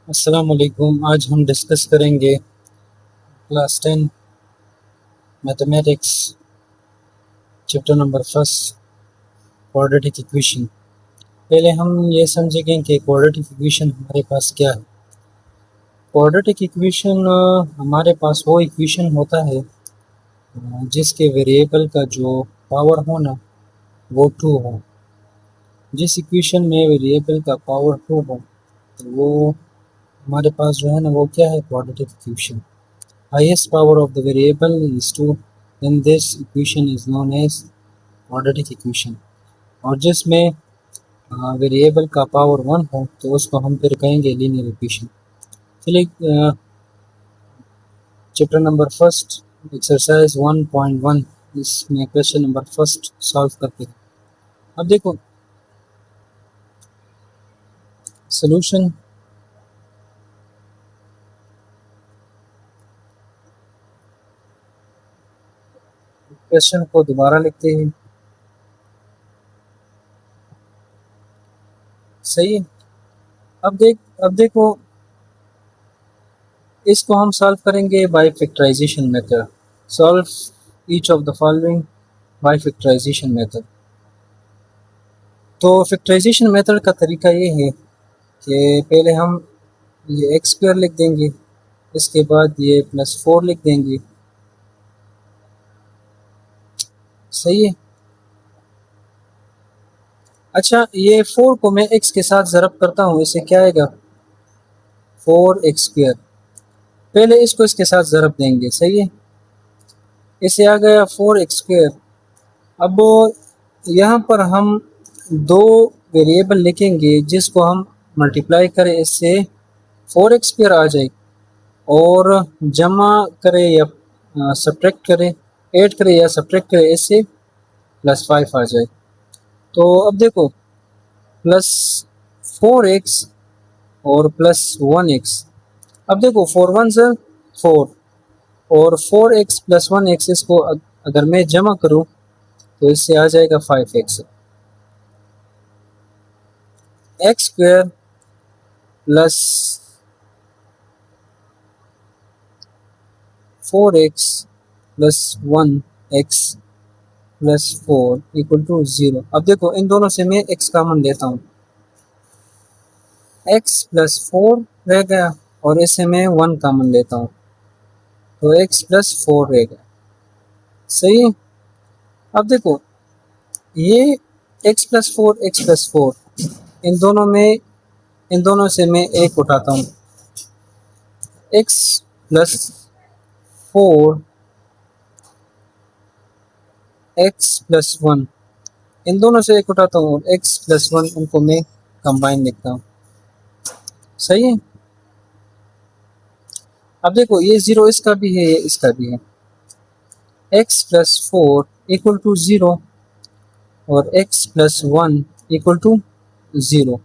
अस्सलाम वालेकुम। आज हम डिस्कस करेंगे class 10 mathematics chapter number first quadratic equation. पहले हम ये समझेंगे कि क्वाड्रेटिक इक्वेशन हमारे पास क्या है। क्वाड्रेटिक इक्वेशन हमारे पास वो इक्वेशन होता है जिसके वेरिएबल का जो पावर हो ना वो 2 हो। जिस इक्वेशन में वेरिएबल का पावर 2 हो तो वो हमारे पास जो है ना वो क्या है, quadratic equation. Highest power of the variable is 2, then this equation is known as quadratic equation। और जिसमें वेरिएबल का पावर 1 हो तो उसको हम फिर कहेंगे लीनियर इक्वेशन। चलिए चैप्टर नंबर फर्स्ट एक्सरसाइज 1.1 इसमें क्वेश्चन नंबर फर्स्ट सॉल्व करते हैं। अब देखो सॉल्यूशन। क्वेश्चन को दोबारा लिखते हैं। सही है। अब देखो इसको हम सॉल्व करेंगे by factorisation method. Solve each of the following by factorisation method. तो फैक्टराइजेशन मेथड का तरीका ये है कि पहले हम ये एक्स स्क्वायर लिख देंगे, इसके बाद ये +4 लिख देंगे। सही है। अच्छा, ये 4 को मैं x के साथ ज़रब करता हूँ, इससे क्या आएगा 4x²। पहले इसको इसके साथ ज़रब देंगे। सही है। इसे आ गया 4x²। अब यहाँ पर हम दो वेरिएबल लिखेंगे जिसको हम मल्टीप्लाई करें, इससे 4x² आ जाए और जमा करें या सब्ट्रैक्ट करें, ऐड करें या सब्ट्रैक्ट करें, इससे +5 आ जाए। तो अब देखो +4x और +1x। अब देखो 4 1 ज़ा 4 और 4x + 1x, इसको अगर मैं जमा करूं तो इससे आ जाएगा 5x। x² plus 4x plus 1x plus 4 equal to 0। अब देखो इन दोनों से मैं x कॉमन लेता हूँ, x प्लस 4 रह गया और इससे मैं 1 कॉमन लेता हूँ तो x प्लस 4 रह गया। सही है। अब देखो ये x प्लस 4 इन दोनों से मैं एक उठाता हूँ, x प्लस 4 x प्लस 1, इन दोनों से एक उठाता हूँ और x प्लस 1 उनको मैं कंबाइन लिखता हूँ। सही है। अब देखो ये 0 इसका भी है, ये इसका भी है। x प्लस 4 इक्वल टू 0 और x प्लस 1 इक्वल टू 0।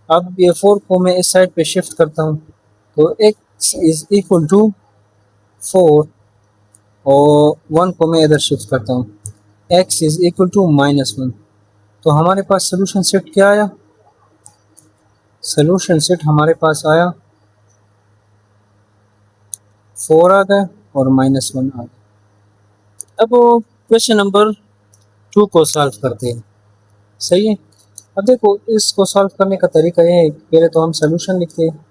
अब ये 4 को मैं इस साइड पे शिफ्ट करता हूँ तो x इज इक्वल टू 4 और 1 को मैं इधर शिफ्ट करता हूँ, x इज इक्वल टू -1। तो हमारे पास सोल्यूशन सेट क्या आया? सोल्यूशन सेट हमारे पास आया 4 आ गया और -1 आ गया। अब क्वेश्चन नंबर 2 को सॉल्व करते हैं। सही है। अब देखो इसको सॉल्व करने का तरीका ये है, पहले तो हम सोल्यूशन लिखते हैं,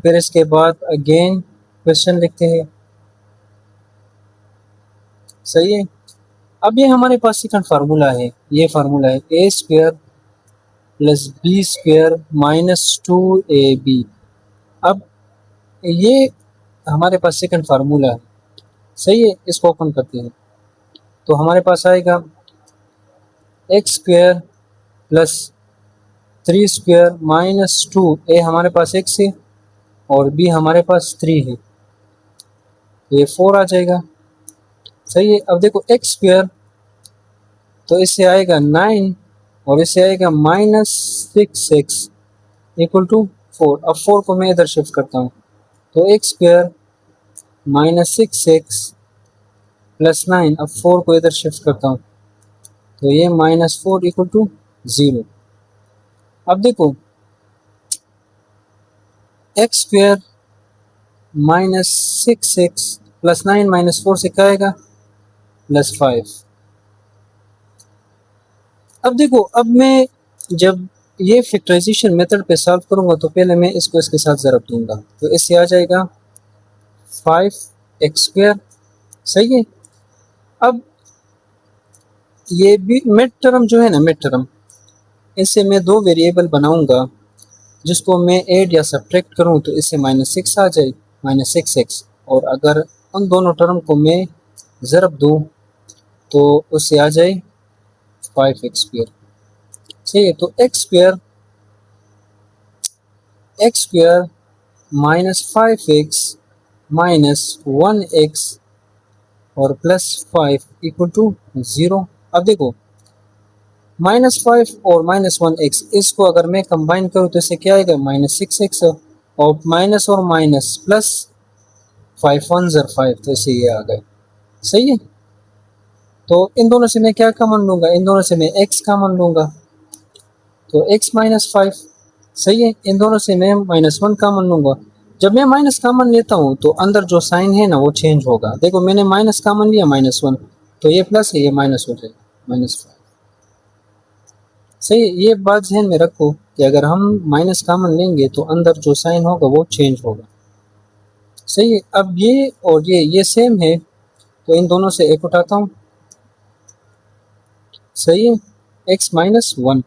फिर इसके बाद अगेन क्वेश्चन लिखते हैं। सही है। अब ये हमारे पास सेकंड फार्मूला है, ये फार्मूला है a² plus b² minus 2ab। अब ये हमारे पास सेकंड फार्मूला है। सही है। इसको ओपन करते हैं तो हमारे पास आएगा x² प्लस 3² माइनस 2। ए हमारे पास x है और b हमारे पास 3 है तो ये 4 आ जाएगा। सही है। अब देखो x² तो इससे आएगा 9 और इससे आएगा -6x इक्वल टू 4। अब 4 को मैं इधर शिफ्ट करता हूँ तो x² -6x प्लस 9। अब 4 को इधर शिफ्ट करता हूँ तो ये -4 इक्वल टू 0। अब देखो x square minus 6x plus 9 minus 4 से क्या आएगा +5। अब देखो, अब मैं जब ये फैक्टराइजेशन मेथड पे सॉल्व करूंगा तो पहले मैं इसको इसके साथ ज़रब दूंगा, तो इससे आ जाएगा 5x²। सही है। अब ये भी मिड टर्म जो है ना, मिड टर्म, इससे मैं दो वेरिएबल बनाऊंगा जिसको मैं ऐड या सब्ट्रैक्ट करूं तो इससे -6 आ जाए, -6x। और अगर उन दोनों टर्म को मैं ज़रब दूं तो उससे आ जाए 5x²। सही है। तो x² -5x -1x और +5 इक्वल टू 0। अब देखो, -5 और -1x, इसको अगर मैं कंबाइन करूँ तो इससे क्या आएगा -6x, और माइनस और माइनस प्लस 5 1 ज़र 5, तो इससे ये आ गए। सही है। तो इन दोनों से मैं क्या कॉमन लूँगा, इन दोनों से मैं x कॉमन लूँगा, तो x -5। सही है। इन दोनों से मैं -1 कॉमन लूँगा। जब मैं माइनस कॉमन लेता हूँ तो अंदर जो साइन है ना वो चेंज होगा। देखो, मैंने माइनस कॉमन लिया -1, तो ये प्लस है, ये माइनस हो जाएगा -5। सही है। ये बात ध्यान में रखो कि अगर हम माइनस कॉमन लेंगे तो अंदर जो साइन होगा वो चेंज होगा। सही है। अब ये और ये सेम है, तो इन दोनों से एक उठाता हूँ। सही है। x -1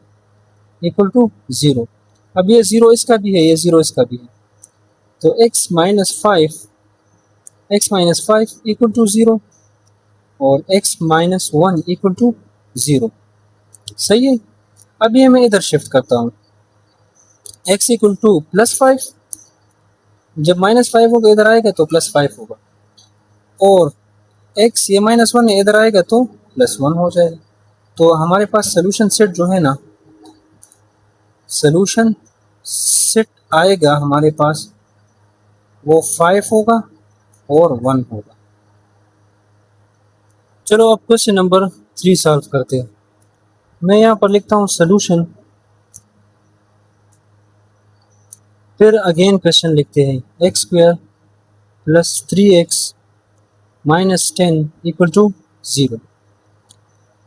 equal to 0। अब ये 0 इसका भी है, ये 0 इसका भी है, तो x -5 इक्वल टू 0 और x -1 इक्वल टू 0। सही है। अब ये मैं इधर शिफ्ट करता हूँ, x इक्वल टू +5, जब -5 होगा इधर आएगा तो +5 होगा, और x ये -1 है, इधर आएगा तो +1 हो जाएगा। तो हमारे पास सोल्यूशन सेट जो है ना, सोल्यूशन सेट आएगा हमारे पास, वो 5 होगा और 1 होगा। चलो अब क्वेश्चन नंबर 3 सॉल्व करते हैं। मैं यहाँ पर लिखता हूँ सोल्यूशन, फिर अगेन क्वेश्चन लिखते हैं x² + 3x -10 इक्वल टू 0।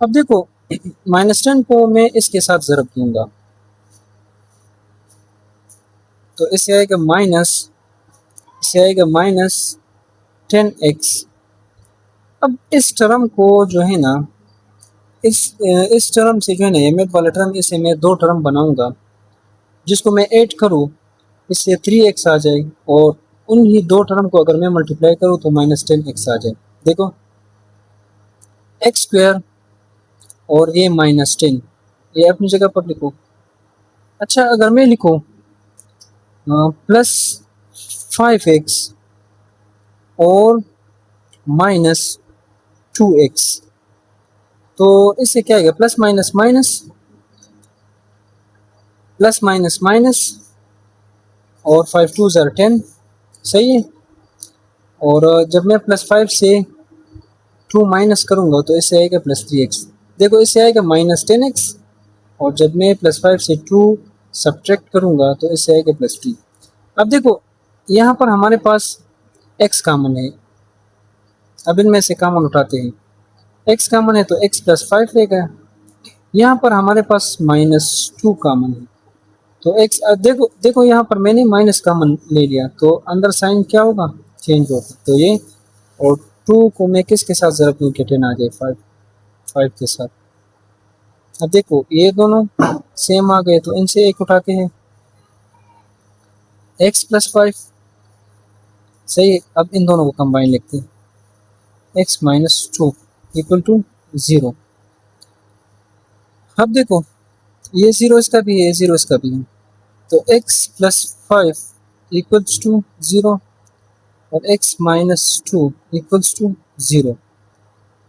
अब देखो, -10 को मैं इसके साथ ज़रब दूंगा तो इससे आएगा -10x। अब इस टर्म को जो है ना, इस टर्म से जो है ना, ये मिड वाला टर्म, इसे मैं दो टर्म बनाऊंगा जिसको मैं ऐड करूँ, इससे 3x आ जाए, और उन्हीं दो टर्म को अगर मैं मल्टीप्लाई करूँ तो -10x आ जाए। देखो, x² और ये -10, ये अपनी जगह पर लिखो। अच्छा, अगर मैं लिखूँ +5x और -2x, तो इससे क्या आएगा, plus minus minus, plus minus minus, और 5 2 ज़र 10। सही है। और जब मैं +5 से 2 माइनस करूँगा तो इससे आएगा +3x। देखो, इससे आएगा -10x, और जब मैं +5 से 2 सब्ट्रैक्ट करूँगा तो इससे आएगा +3। अब देखो, यहाँ पर हमारे पास x कॉमन है, अब इनमें से कॉमन उठाते हैं। x कॉमन है तो x +5 रहेगा। यहाँ पर हमारे पास -2 कॉमन है, तो x, देखो देखो यहाँ पर मैंने माइनस कॉमन ले लिया तो अंदर साइन क्या होगा, चेंज होगा। तो ये, और 2 को मैं किसके साथ ज़रब दूँ कि 10 आ जाए, 5 के साथ। अब देखो, ये दोनों सेम आ गए तो इनसे एक उठाते हैं, x +5। सही है। अब इन दोनों को कंबाइन लिखते हैं, x -2 इक्वल टू 0। अब देखो, ये 0 इसका भी है, ये 0 इसका भी है, तो x +5 इक्वल्स टू 0 और x -2 इक्वल्स टू 0।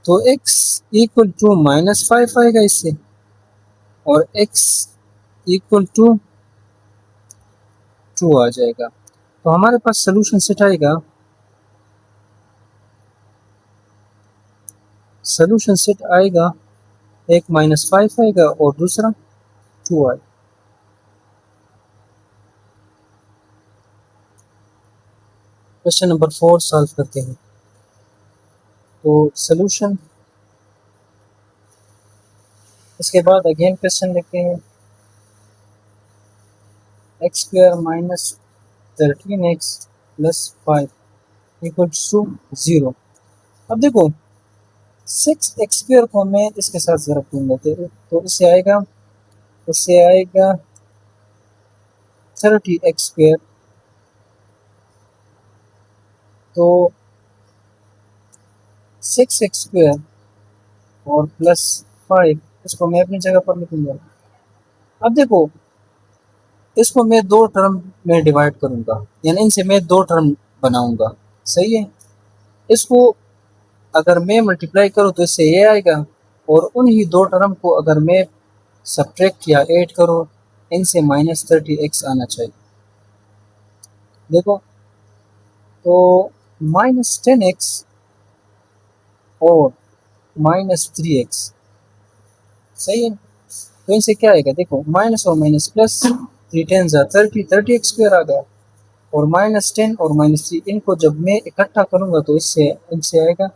तो x इक्वल टू -5 आएगा इससे, और x इक्वल टू 2 आ जाएगा। तो हमारे पास सोल्यूशन सेट आएगा, सोल्यूशन सेट आएगा, एक -5 आएगा और दूसरा 2 आएगा। क्वेश्चन नंबर 4 सॉल्व करते हैं। तो सॉल्यूशन, इसके बाद अगेन क्वेश्चन लिखते हैं x square minus 13x plus 5 equals to 0। अब देखो 6x स्क्वायर को मैं इसके साथ ज़रब दूंगा तो इससे आएगा 30x स्क्वायर। तो 6x स्क्वायर और प्लस 5 इसको मैं अपनी जगह पर लिखूंगा। अब देखो इसको मैं दो टर्म में डिवाइड करूंगा, यानी इनसे मैं दो टर्म बनाऊंगा। सही है। इसको अगर मैं मल्टीप्लाई करूँ तो इससे ये आएगा, और उन्हीं दो टर्म को अगर मैं सब्ट्रैक्ट या ऐड करूँ इनसे -30x आना चाहिए। देखो तो -10x और -3x, सही है। तो इनसे क्या आएगा, देखो माइनस और माइनस प्लस, 3 टेन जा 30x स्क्वायर आ गया, और -10 और -3 इनको जब मैं इकट्ठा करूँगा तो इससे इनसे आएगा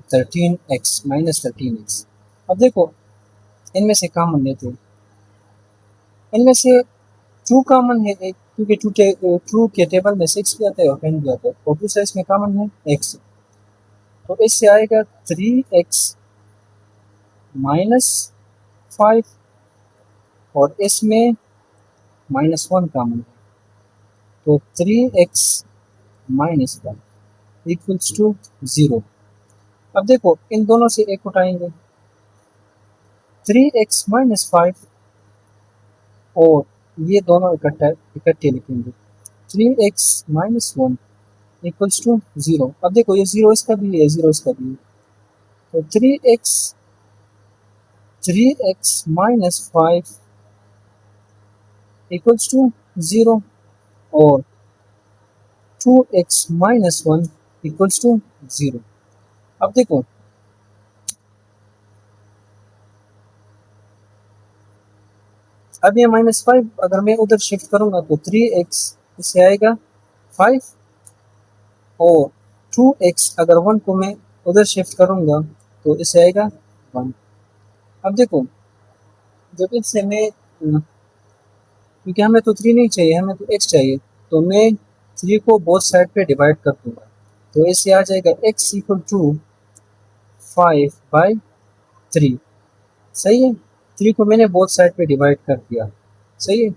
13x -13x। अब देखो इनमें से कॉमन लेते हैं, इनमें से 2 कॉमन है, क्योंकि 2 के टेबल में 6 भी आता है और 10 भी आता है, और दूसरा इसमें कॉमन है x। तो इससे आएगा 3x -5, और इसमें -1 कॉमन है, तो 3x -1 इक्वल्स टू 0। अब देखो इन दोनों से एक उठाएंगे, 3x -5 और ये दोनों इकट्ठे लिखेंगे, 3x -1 इक्वल्स टू 0। अब देखो ये 0 इसका भी है, 0 इसका भी है, तो 3x -5 इक्वल्स टू 0, और 2x -1 इक्वल्स टू 0। अब देखो अब ये -5 अगर मैं उधर शिफ्ट करूंगा तो 3x इससे आएगा 5, और 2x अगर 1 को मैं उधर शिफ्ट करूंगा तो इससे आएगा 1। अब देखो जब इससे मैं क्योंकि हमें तो 3 नहीं चाहिए, हमें तो x चाहिए, तो मैं 3 को बोथ साइड पे डिवाइड कर दूंगा, तो इससे आ जाएगा x इक्वल टू 5/3। सही है। 3 को मैंने बोथ साइड पे डिवाइड कर दिया। सही है।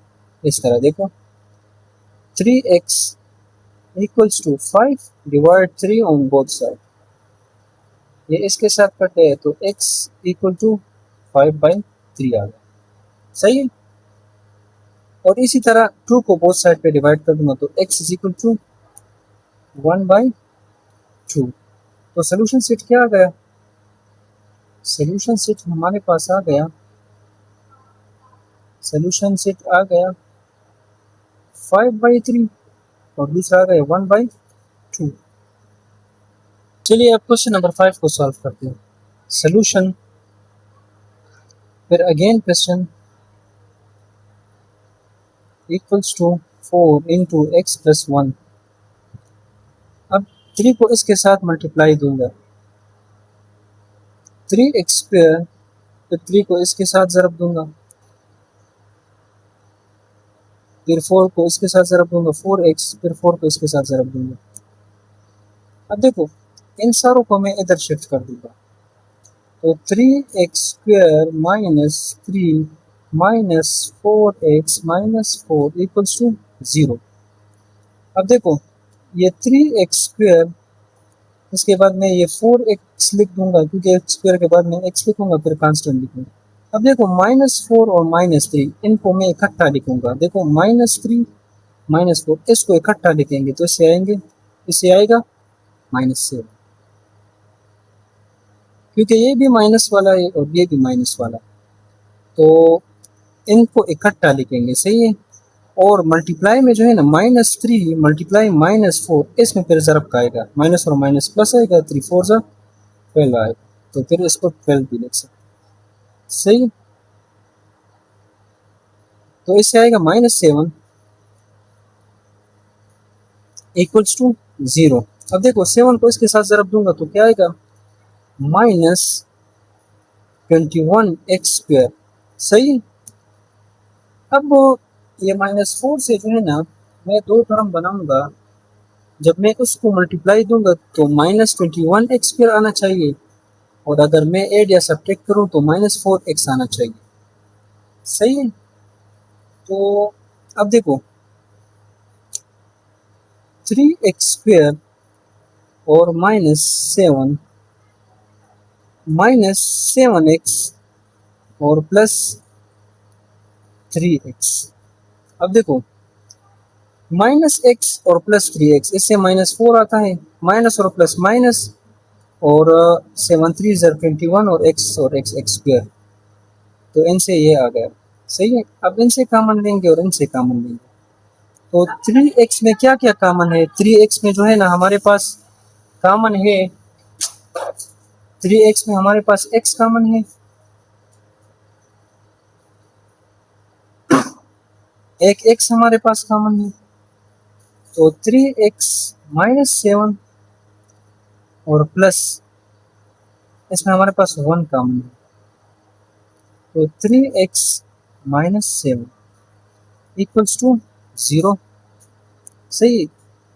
इस तरह देखो 3x equals to 5 divide 3 on both side, ये इसके साथ कट गया तो x इक्वल टू 5/3 आ गया। सही है। और इसी तरह 2 को बोथ साइड पे डिवाइड कर दूंगा तो x इज इक्वल टू 1/2। तो सोल्यूशन सेट क्या आ गया, सोल्यूशन सेट हमारे पास आ गया, सोल्यूशन सेट आ गया 5/3 और दूसरा आ गया 1/2। चलिए अब क्वेश्चन नंबर 5 को सॉल्व करते हैं। सोल्यूशन, फिर again question equals to 4 into x plus 1। अब 3 को इसके साथ मल्टीप्लाई दूंगा, 3x स्क्वायर, फिर 3 को इसके साथ ज़रब दूंगा, फिर 4 को इसके साथ ज़रब दूंगा 4x, फिर 4 को इसके साथ ज़रब दूंगा। अब देखो इन सारों को मैं इधर शिफ्ट कर दूंगा, तो 3x square -3 -4x -4 equals to 0। अब देखो ये 3x स्क्वायर, इसके बाद मैं ये 4x लिख दूंगा, क्योंकि x स्क्वायर के बाद मैं x लिखूंगा फिर कांस्टेंट लिखूंगा। अब देखो -4 और -3 इनको मैं इकट्ठा लिखूंगा, देखो -3 -4 इसको इकट्ठा लिखेंगे तो इससे आएंगे, इससे आएगा -7, क्योंकि ये भी माइनस वाला है और ये भी माइनस वाला, तो इनको इकट्ठा लिखेंगे। सही है। और मल्टीप्लाई में जो है ना -3 मल्टीप्लाई -4, इसमें फिर ज़रब का आएगा, माइनस और माइनस प्लस आएगा, 3 4 जा 12 आएगा, तो फिर इसको 12 भी लिख सकते। सही। तो इससे आएगा -7 इक्वल्स टू 0। अब देखो 7 को इसके साथ ज़रब दूंगा तो क्या आएगा, -21x²। सही। अब ये -4 से जो है ना मैं दो टर्म बनाऊंगा, जब मैं उसको मल्टीप्लाई दूंगा तो -21x² आना चाहिए, और अगर मैं ऐड या सब्ट्रैक्ट करूं तो -4x आना चाहिए। सही है। तो अब देखो 3x² और -7x और +3x। अब देखो -x और +3x, इससे -4 आता है, माइनस और प्लस माइनस, और 7 3 21 और x² तो इनसे ये आ गया। सही है। अब इनसे कॉमन लेंगे और इनसे कॉमन लेंगे तो 3x में क्या क्या कॉमन है, 3x में जो है ना हमारे पास कॉमन है, 3x में हमारे पास x कॉमन है, एक x हमारे पास कॉमन है, तो 3x -7 और प्लस इसमें हमारे पास 1 कॉमन है, तो 3x -7 इक्वल्स टू 0। सही।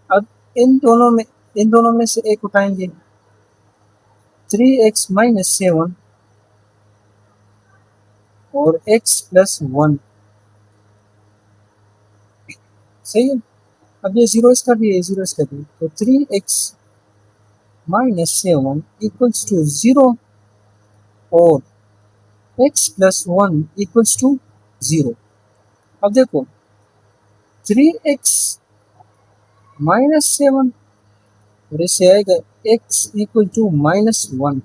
अब इन दोनों में से एक उठाएंगे, 3x -7 और x +1। सही है। अब ये 0 इसका भी है, 0 इसका भी, तो 3x -7 इक्वल्स टू 0 और x +1 इक्वल्स टू 0। अब देखो 3x -7 और इससे आएगा x इक्वल टू -1।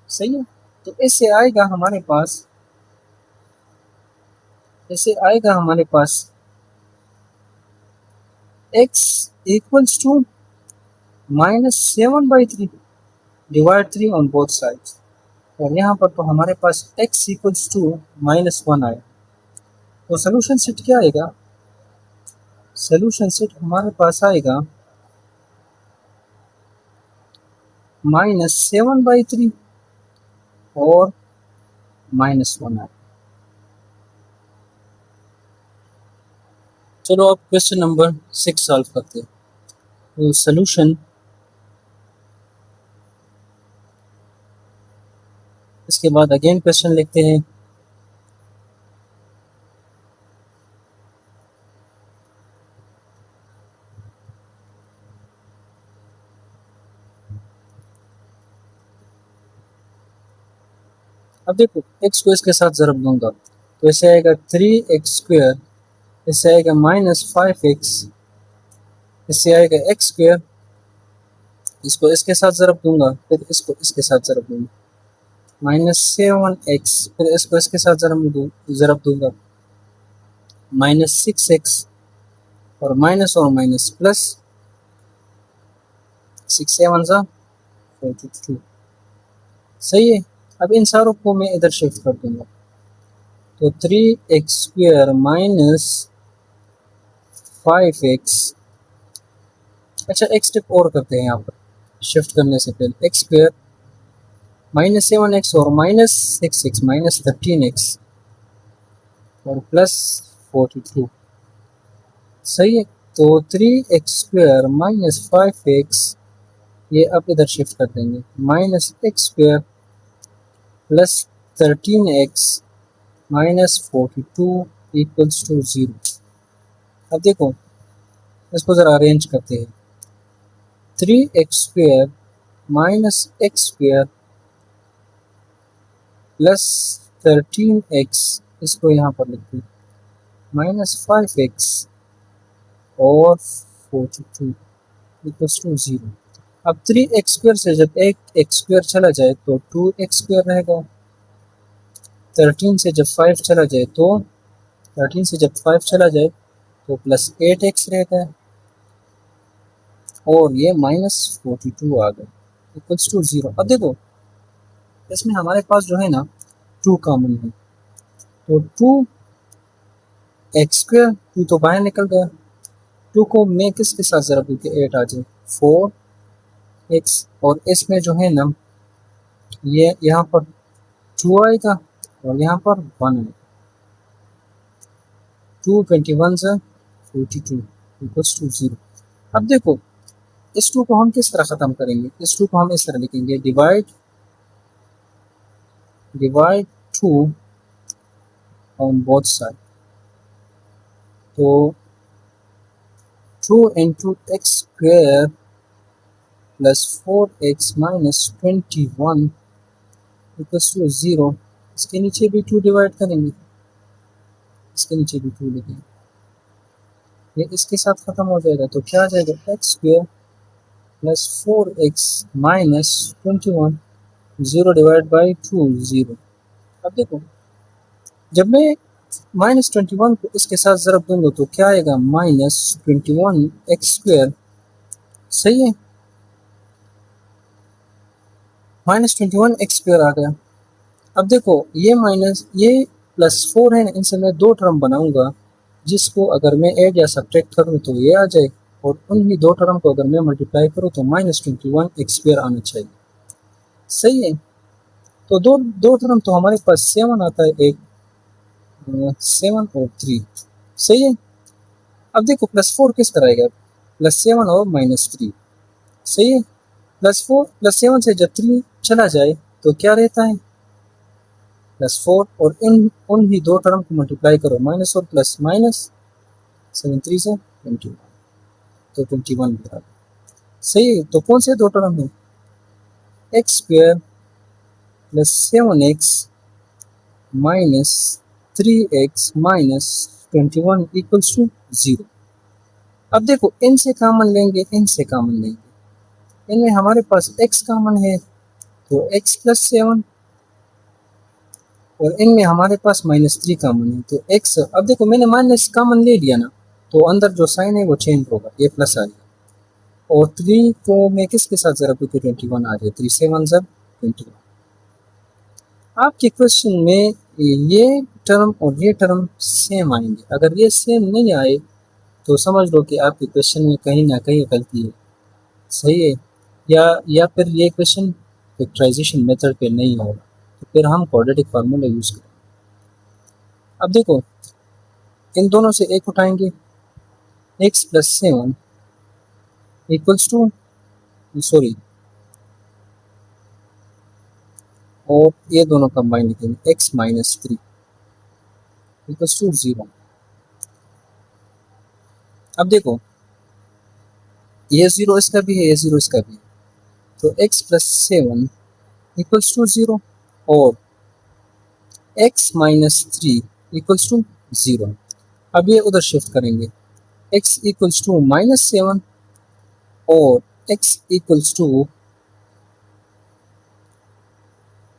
सही है। तो इससे आएगा हमारे पास, x equals to -7/3 divide 3 on both sides, और यहाँ पर तो हमारे पास x इक्वल्स टू -1 आए। तो सोल्यूशन सेट क्या आएगा, सोल्यूशन सेट हमारे पास आएगा -7/3 और -1 आए। चलो अब क्वेश्चन नंबर 6 सॉल्व करते हैं। तो सोल्यूशन, इसके बाद अगेन क्वेश्चन लिखते हैं। अब देखो x को इसके साथ ज़रब दूंगा तो इससे आएगा 3x², इससे आएगा -5x, इससे आएगा x², इसको इसके साथ ज़रब दूंगा, फिर इसको इसके साथ ज़रब दूंगा, -7x, फिर इसको इसके साथ ज़रब दूंगा, -6x, और माइनस और माइनस प्लस, 6 7 42। सही है। अब इन सारों को मैं इधर शिफ्ट कर दूंगा, तो 3x² -5x, अच्छा एक स्टेप और करते हैं यहाँ पर शिफ्ट करने से पहले, x² -7x और -6x -13x और +42। सही है। तो 3x² -5x ये अब इधर शिफ्ट कर देंगे, -x² +13x -42 इक्वल्स टू 0। अब देखो इसको ज़रा अरेंज करते हैं, 3x² -x² +13x, इसको यहाँ पर लिखते हैं, -5x और 42 इक्वल्स टू 0। अब 3x² से जब एक x² चला जाए तो 2x² रहेगा, 13 से जब 5 चला जाए तो 13 से जब 5 चला जाए तो +8x रहता है, और ये -42 आ गया इक्वल्स टू 0। अब देखो इसमें हमारे पास जो है ना 2 कॉमन है, तो 2x², 2 तो बाहर निकल गया, टू को मैं किसके साथ ज़रब दूँ कि 8 आ जाए, 4x, और इसमें जो है ना ये यहाँ पर 2 आएगा और यहाँ पर 1 आएगा, 2 21 से 42 इक्वल्स टू 0। अब देखो इस 2 को हम किस तरह ख़त्म करेंगे, इस 2 को हम इस तरह लिखेंगे, डिवाइड 2 ऑन बोथ साइड, तो 2 into x square plus 4x minus 21 equals to 0। इसके नीचे भी 2 डिवाइड करेंगे, इसके नीचे भी 2 लिखेंगे, ये इसके साथ ख़त्म हो जाएगा, तो क्या आ जाएगा, x square plus 4x minus 21, 0 divide by 2 0। अब देखो जब मैं -21 को इसके साथ ज़रब दूंगा तो क्या आएगा, -21 एक्स स्क्वेयर, सही है, -21 एक्स स्क्वेयर आ गया। अब देखो ये माइनस ये +4 है ना, इनसे मैं 2 टर्म बनाऊंगा जिसको अगर मैं ऐड या सब्ट्रैक्ट करूँ तो ये आ जाए, और उन्हीं 2 टर्म को अगर मैं मल्टीप्लाई करूँ तो -21 एक्स स्क्वेयर आना चाहिए, सही है। तो दो टर्म तो हमारे पास 7 आता है, एक 7 और 3, सही है। अब देखो +4 किस तरह आएगा, +7 और -3, सही है। +4 +7 से जब 3 चला जाए तो क्या रहता है, +4, और उन ही 2 टर्म को मल्टीप्लाई करो, माइनस और प्लस माइनस, 7 3 से 21, तो 21 बराबर, सही है। तो कौन से 2 टर्म है, x square plus 7x minus 3x minus 21 equals to 0। अब देखो इनसे कॉमन लेंगे, इनसे कॉमन लेंगे, इनमें हमारे पास x कॉमन है तो x प्लस 7, और इनमें हमारे पास -3 कॉमन है तो x। अब देखो मैंने माइनस कॉमन ले लिया ना, तो अंदर जो साइन है वो चेंज होगा, ये प्लस आ गया, और 3 को मैं किसके साथ ज़रा क्योंकि 21 आ जाए, 3 से 1 ज़र 21। आपके क्वेश्चन में ये टर्म और ये टर्म सेम आएंगे, अगर ये सेम नहीं आए तो समझ लो कि आपके क्वेश्चन में कहीं ना कहीं गलती है, सही है, या फिर ये क्वेश्चन फैक्टराइजेशन मेथड पे नहीं होगा, तो फिर हम क्वाड्रेटिक फार्मूला यूज़ करें। अब देखो इन दोनों से एक उठाएंगे, x plus 7 equals to, sorry, और ये दोनों कंबाइन लिखेंगे, x माइनस 3 इक्वल्स टू 0। अब देखो ये 0 इसका भी है, ये 0 इसका भी है, तो x प्लस 7 इक्वल्स टू 0 और x माइनस 3 इक्वल्स टू 0। अब ये उधर शिफ्ट करेंगे, x इक्वल्स टू -7 और x इक्वल्स टू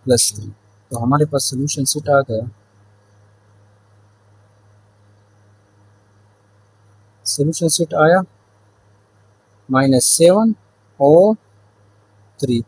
+3, तो हमारे पास सोल्यूशन सेट आ गया। सोल्यूशन सेट आया, -7 और 3।